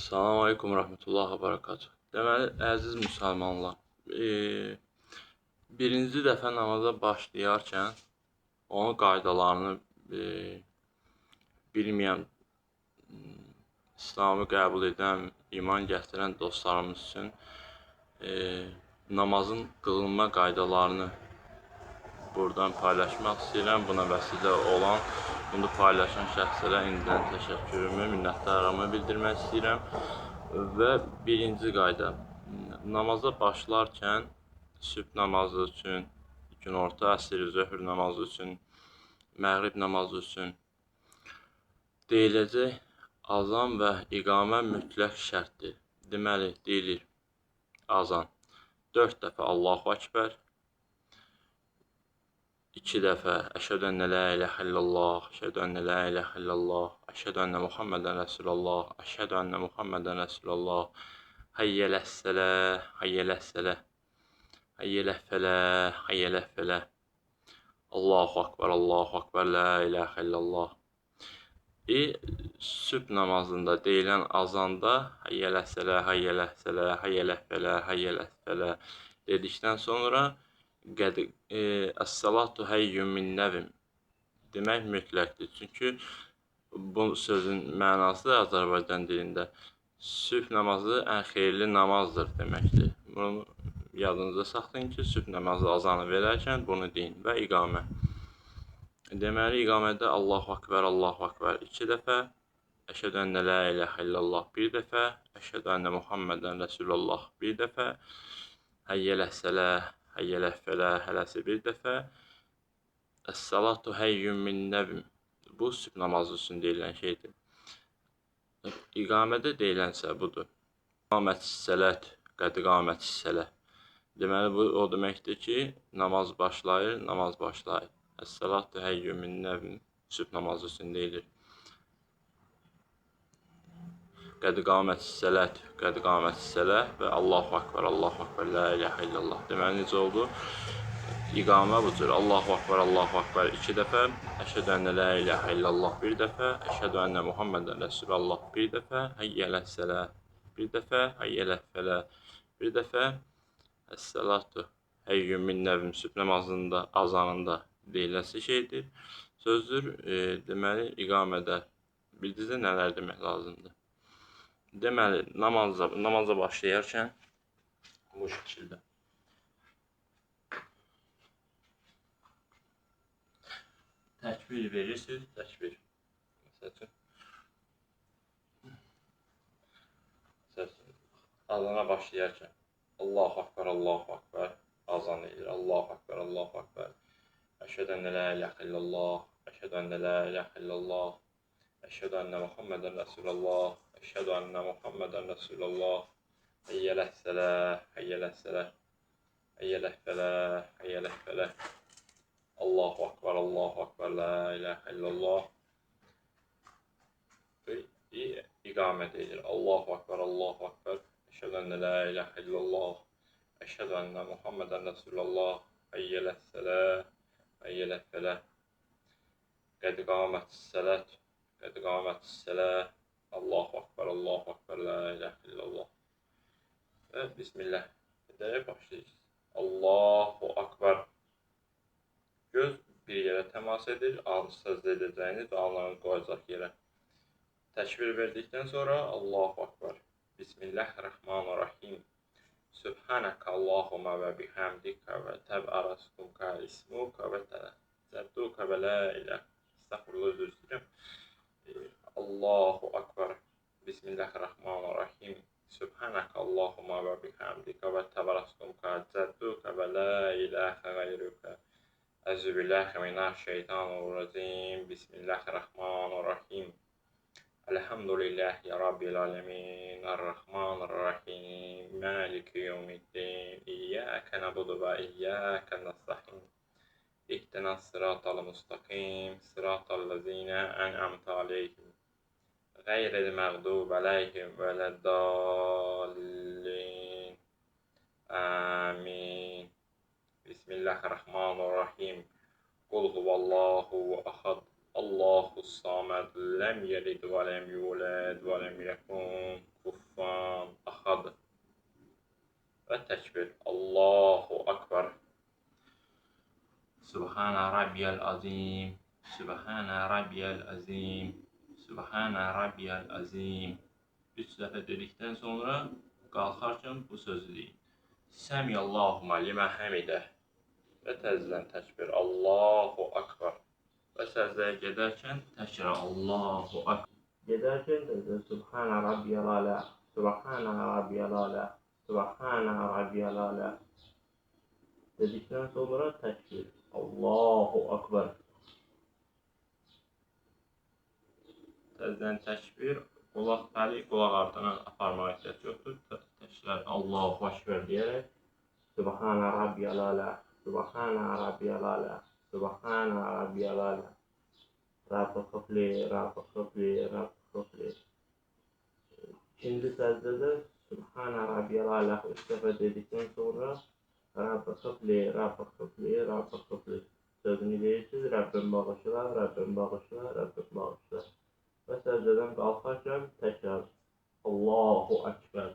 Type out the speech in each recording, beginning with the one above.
Salam aleykum rəhmətullah və barakatuh. Deməli, əziz müsəlmanlar, birinci dəfə namaza başlayarkən onun qaydalarını bilməyən, İslamı qəbul edən, iman gətirən dostlarımız üçün namazın qılınma qaydalarını buradan paylaşmaq istəyirəm. Buna vəsilə olan, bunu paylaşan şəxslərə indidən təşəkkürümü, minnətdarlığımı bildirmək istəyirəm. Və birinci qayda, namaza başlarkən sübh namazı üçün, günorta, əsr, zöhr namazı üçün, məğrib namazı üçün deyiləcək azan və iqamə mütləq şərtdir. Deməli, deyilir azan 4 dəfə Allahu Ekber, 2 dəfə Əşhədü ennə la ilahə illallah, Əşhədü ennə la ilahə illallah, Əşhədü ennə Muhammedən Rəsulullah, Əşhədü ennə Muhammedən Rəsulullah, Hayyələs-səlah, Hayyələs-səlah, Hayyələs-fəlah, Hayyələs-fəlah, Allahu Akbar, Allahu Akbar, la ilahə illallah. Sübh namazında deyilən azanda Hayyələs-səlah, Hayyələs-səlah, Hayyələs-fəlah, Hayyələs-fəlah dedikdən sonra Əs-salatu həyyun min nəvm demək mütləqdir. Çünki bu sözün mənası Azərbaycan dilində sübh namazı ən xeyirli namazdır deməkdir. Bunu yadınızda saxlayın ki, sübh namazı azanı verərkən bunu deyin və iqamə. Deməli, iqamədə Allahu Akbar, Allahu Akbar 2 dəfə, Əşhədü ennə la ilahə illallah 1 dəfə, Əşhədü ennə Muhammedən Rəsulullah 1 dəfə, Hayyələs-səlah, Hayyələs-fəlah hələsi 1 dəfə, Əs-salatu həyyun min nəvm. Bu sübh namazı üçün deyilən şeydir. İqamədə deyilənsə budur. İqamətis-sələt, qəd iqamətis-səlah. Deməli, bu o deməkdir ki, namaz başlayır, namaz başlayır. Əs-salatu həyyun min nəvm sübh namazı üçün deyilir. Qəd iqamətis-sələt, qəd iqamətis-səlah və Allahu Akbar, Allahu Akbar, la ilahə illallah. Deməli, necə oldu? İqamə bu cür. Allahu Akbar, Allahu Akbar 2 dəfə, Əşhədü ennə la ilahə illallah 1 dəfə, Əşhədü ennə Muhammedən Rəsulullah 1 dəfə, Hayyələs-səlah 1 dəfə, Hayyələs-fəlah 1 dəfə, Əs-salatu həyyun min nəvm sübh namazında, azanında deyiləsi şeydir, sözdür. Deməli, iqamədə bildinizdə nələr demək lazımdır? Deməli, namaza başlayarkən bu şəkildə təkbir verirsiniz, təkbir. Məsəl üçün, azana başlayarkən Allahu Akbar, Allahu Akbar azan edir. Allahu Akbar, Allahu Akbar. Əşhədü ennə la ilahə illallah, Əşhədü ennə la ilahə illallah, Əşhədü ennə Muhammedən Rəsulullah, Əşhədü ennə Muhammedən Rəsulullah, Hayyələs-səlah, Hayyələs-səlah, Hayyələs-fəlah, Hayyələs-fəlah, Allahu Akbar, Allahu Akbar, la ilahə illallah. İqamə deyilir. Allahu Akbar, Allahu Akbar, Əşhədü ennə la ilahə illallah, Əşhədü ennə Muhammedən Rəsulullah, Hayyələs-səlah, Hayyələs-fəlah, qəd iqamətis-sələt, qəd iqamətis-səlah, Allahu Akbar, Allahu Akbar, la ilahə illallah. Və bismillah edərək başlayırsınız. Allahu Akbar. Göz bir yerə təmas edir, alnınız səcdə edəcəyiniz və alnlarınızı qoyacaq yerə. Təkbir verdikdən sonra Allahu Akbar. Bismillahirrahmanirrahim. Sübhanəkə Allahumə və bihamdikə və təbərəstukə ismukə və təzəddukə və la ilah. Estağfurullah, özür istəyirəm. Allahu Akbar. Bismillahirrahmanirrahim. Sübhanəkə Allahumə və bihamdikə və təbərəstukə təzəddukə və la ilahə qayrukə. Əzübillahi minəşşeytanirracim. Bismillahirrahmanirrahim. Elhamdülillahi Rabbil alemin. Errahmanirrahim. Maliki yevmiddin. İyyâke na'budu və iyyâke nestaîn. İhdinas sıratal mustaqim. Sıratallezîne en'amte aleyhim. Gayril mağdubi aleyhim veleddallin. Amin. Bismillahirrahmanirrahim. Kul huvallahu ahad. Allahu samed. Lem yelid ve lem yulad ve lem yekun kufuven Kufan, Ahad. Və təkbir. Allahu Akbar. Subhana Rabbiyal Azim. Subhana Rabbiyal Azim. Subhana Rabbiyal Azim. 3 dəfə dedikdən sonra qalxarkən bu sözü deyin. Səmiyallahumma limə həmidə. Və təzədən təkbir. Allahu Akbar. Və səcdəyə gedərkən təkrar Allahu Akbar. Gedərkən də Subhana Rabbiyal Ala. Subhana Rabbiyal Ala. Subhana Rabbiyal Ala. Dedikdən sonra təkbir. Allahu Akbar. Təzədən təkbir. Qulaq bəli, qulaq ardına aparmağa ehtiyac yoxdur. Təkrar Allahu Akbar deyərək Subhana Rabbiyal Ala. Subhana Rabbiyal Ala. Subhana Rabbiyal Ala. Rabbi xıfli, Rabbi xıfli, Rabbi xıfli. İkinci səcdədə Subhana Rabbiyal Ala 3 dəfə dedikdən sonra Rabbi xıfli, Rabbi xıfli, Rabbi xıfli sözünü deyirsiniz. Rəbbim bağışla, Rəbbim bağışla, Rəbbim bağışla. Və səcdədən qalxarkən təkrar Allahu Akbar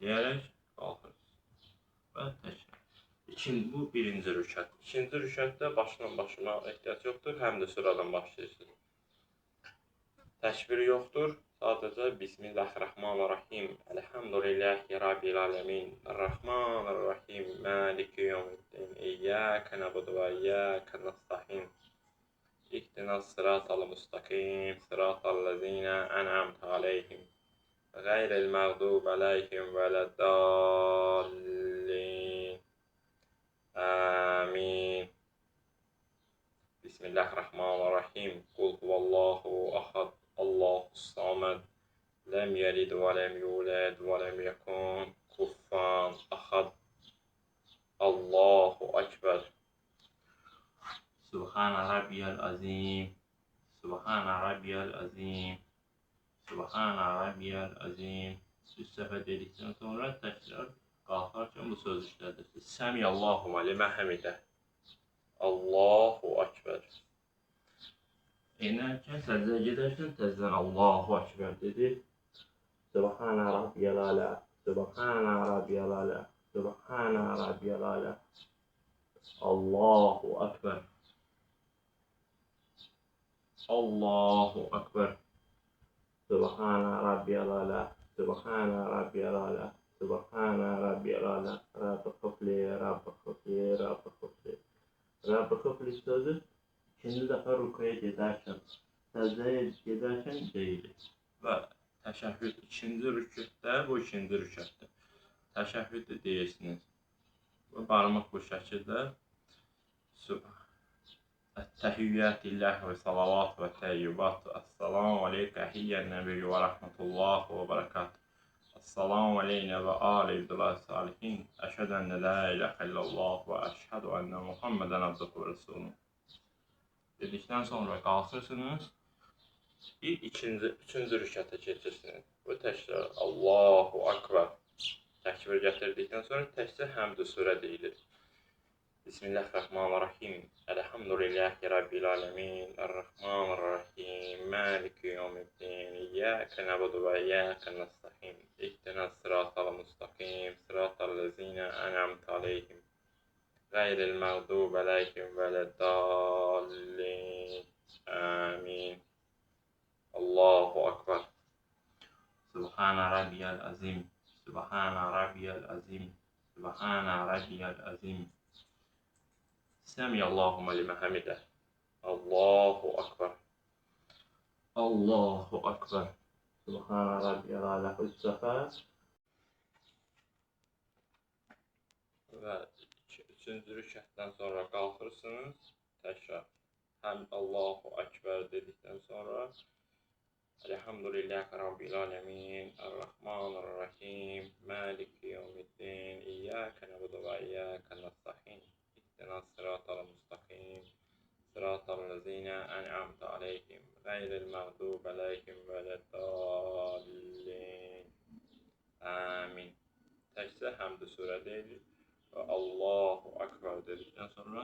deyərək qalxırsınız. Və təkrar. Bu birinci rükət. İkinci rükətdə başdan başına ehtiyac yoxdur. Həm də sıradan başlayırsınız. Təkbir yoxdur. Sadəcə Bismillahirrahmanirrahim. Elhamdülillahi Rabbil alemin. Errahmanirrahim. Maliki yevmiddin. İyyâke na'budu ve iyyâke nestaîn. İhdinas sıratal mustaqim. Sıratal lezîne en'amte aleyhim. Gayril mağdubi aleyhim veleddallin. Amin. Bismillahirrahmanirrahim. Kul huvallahu ahad. Allahus samad. Lem yelid ve lem yulad ve lem yekun kufuven ahad. Allahu Ekber. Subhana Rabbiyal Azim. Subhana Rabbiyal Azim. Subhana Rabbiyal Azim. 3 dəfə dedikdən sonra təkrar qalxarkən bu söz işlədirsiniz. Səmiyallahumma limə həmidə. Allahu Ekber. İnerkən, səcdəyə gedərkən təzədən Allahu Ekber dedi. Subhana Rabbiyal Ala. Subhana Rabbiyal Ala. Subhana Rabbiyal Ala. Allahu Ekber. Allahu Ekber. Subhana Rabbiyal Ala. Subhana Rabbiyal Ala. Subhana Rabbiyal Ala. Rabbi xıfli, Rabbi xıfli, Rabbi xıfli. Rabbi xıfli sözü ikinci dəfə rükuya gedərkən, səcdəyə gedərkən deyilir. Və təşəhhüd ikinci rükətdə, bu ikinci rükətdə. Təşəhhüd də deyirsiniz. Və barmaq bu şəkildə Ət-təhiyyatilllah və salavat və təyyubat. Assalamu aleyka əhiyyən nəbiyyə və rəhmətullah və bərəkət. Assalamu aleynə və ali ibdillah salihin. Əşhədən la ilahə illallah və əşhədu ennə Muhammedən abduhu və rəsulun. Dedikdən sonra qalxırsınız. Üçüncü rükətə keçirsiniz. Və təkrar Allahu Akbar. Təkbir gətirdikdən sonra təkcə həmd-i surə deyilir. Bismillahirrahmanirrahim. Elhamdülillahi Rabbil alemin. Errahmanirrahim. Maliki yevmiddin. İyyâke na'budu ve iyyâke nestaîn. İhdinas sıratal mustaqim. Sıratal lezîne en'amte aleyhim. Gayril mağdubi aleyhim veleddallin. Amin. Allahu Akbar. Subhana Rabbiyal Azim. Subhana Rabbiyal Azim. Subhana Rabbiyal Azim. Səmiyallahumma limə həmidə. Allahu Akbar. Allahu Akbar. Subhana Rabbiyal Ala 3 dəfə. Və üçüncü rükətdən sonra qalxırsınız. Təkrar həm Allahu Akbar dedikdən sonra Elhamdülillahi Rabbil alemin. Errahmanirrahim. Maliki yevmiddin. İyyâke na'budu ve iyyâke nestaîn. İhdinas sıratal mustaqim. Sıratal lezîne en'amte aleyhim. Gayril mağdubi aleyhim veleddallin. Amin. Təkcə həmd-i surə deyilir. Və Allahu Akbar dedikdən sonra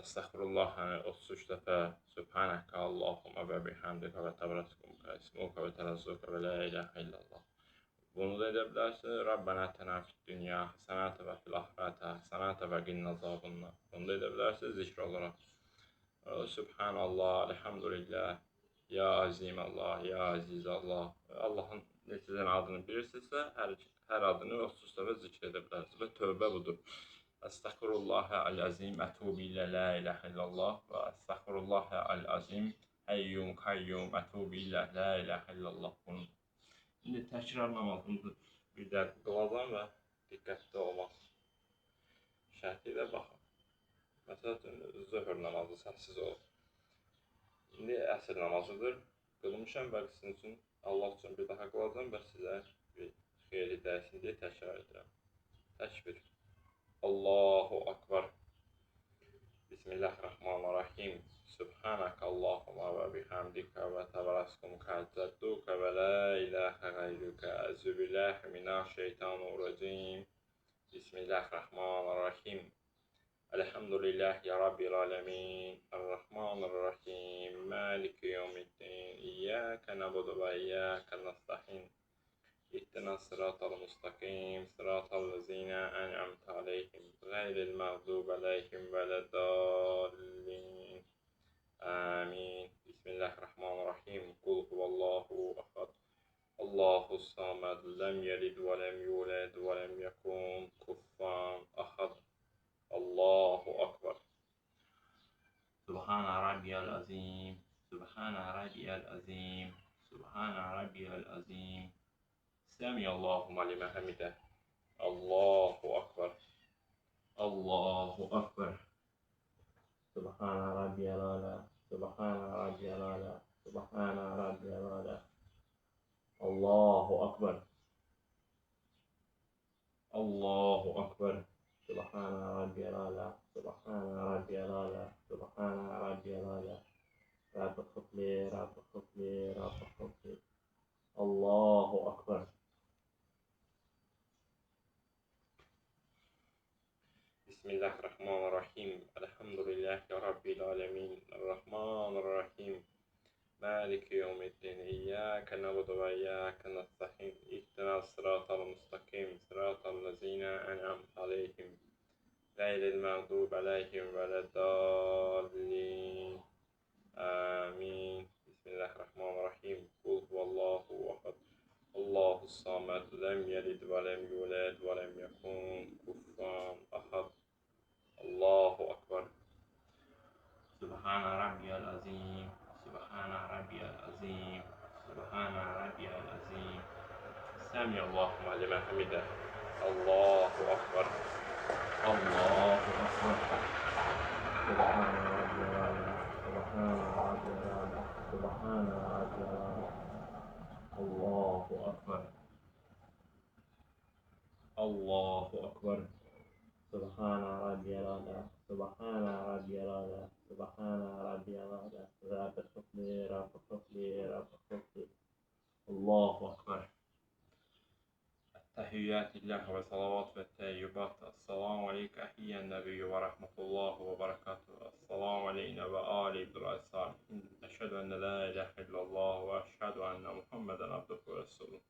Estağfurullah 33 dəfə Sübhanəkə Allahumma və bihamdikə və təbarəkəsmuka ismuka və tənəzzüka və la ilahə illallah. Bunu da edə bilərsiniz. Rabbənə ətənə fid-dünya həsənətə və fil-axirətə həsənətə və qinnə azabənnar. Bunu da edə bilərsiniz zikr olaraq. Subhanallah, elhamdülillah, ya azim Allah, ya aziz Allah. Allahın neçə dənə adını bilirsinizsə, hər adını 30 dəfə zikr edə bilərsiniz. Və tövbə budur. Estağfirullahə əl-əzim, ətubu ilə la ilahə illallah və estağfirullahə əl-əzim, həyyum, qayyum, ətubu ilə la ilahə illallah. Bunu İndi təkrar namazımızı bir də qılacam və diqqətli olmaq şərti ilə baxın. Məsəl üçün, zöhr namazı səssiz olur. İndi əsr namazıdır. Qılmışam və sizin üçün, Allah üçün bir daha qılacam və sizə bir xeyri dəysin deyə təkrar edirəm. Təkbir. Allahu Akbar. Bismillahirrahmanirrahim. Subhanək Allahumma və bihamdikə və təbarəkəsmuka cədduka və la ilahə qayrukə əzübillahi minəşşeytanirracim. Bismillahirrahmanirrahim. Elhamdülillahi Rabbil alemin. Errahmanirrahim. Maliki yevmiddin. İyyâke na'budu və iyyâke nestaîn. İhdinas sıratal mustaqim, sıratal lezîne en'amte aleyhim, gayril mağdubi aleyhim veleddallin. Amin. Bismillahirrahmanirrahim. Kul huvallahu ahad. Allahu samed. Lem yelid ve lem yulad ve lem yekun kufuven ahad. Allahu akbar. Subhane rabbiyal azim. Subhane rabbiyal azim. Subhane rabbiyal azim. Semiyallahu limen hamidah. Allahu akbar. Allahu akbar. Subhane rabbiyal ala. Subhane rabbiyal ala. Subhane rabbiyal ala. Allahu akbar. Allahu akbar. Subhane rabbiyal ala. Subhane rabbiyal ala. Subhane rabbiyal ala. Rabbi khufli, Rabbi khufli, Rabbi khufli. Allahu akbar. Bismillahirrahmanirrahim. Elhamdülillahi Rabbil alemin. Errahmanirrahim. Maliki yevmiddin. İyyâke na'budu ve iyyâke nestaîn. İhdinas sıratal mustaqim, sıratal lezîne en'amte aleyhim, gayril mağdubi aleyhim veleddallin. Amin. Bismillahirrahmanirrahim. Kul huvallahu ahad. Allahu samed. Lem yelid ve lem yulad ve lem yekun kufuven ahad. Allahu akbar. Subhane rabbiyal azim. Subhane rabbiyal azim. Subhane rabbiyal azim. Semiyallahu limen hamidah. Allahu akbar. Allahu akbar. Subhane rabbiyal ala. Subhane rabbiyal ala. Subhane rabbiyal ala. Allahu akbar. Allahu akbar. Subhane rabbiyal ala. Subhane rabbiyal ala. Subhane rabbiyal ala. Rabbi khufli, Rabbi khufli, Rabbi khufli. Allahu akbar. Tehiyyatullah ve salavat ve teyyibat. Esselamu aleyke ehiyyen nebiyyü ve rahmetullah ve berekatuhu. Esselamu aleyne ve ali ibduray salihin. Eşhedü enne la ilahe illallah ve eşhedü enne Muhammeden abduhu ve resulüh.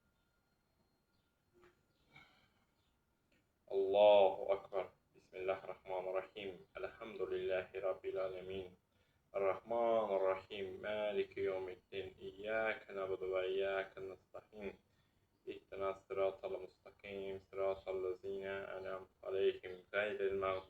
Allahu akbar. Bismillahirrahmanirrahim. Elhamdülillahi Rabbil alemin. Errahmanirrahim. Maliki yevmiddin. İyyâke na'budu ve iyyâke nestaîn. İhdinas sıratal mustaqim, sıratal lezîne en'amte aleyhim, gayril mağdubi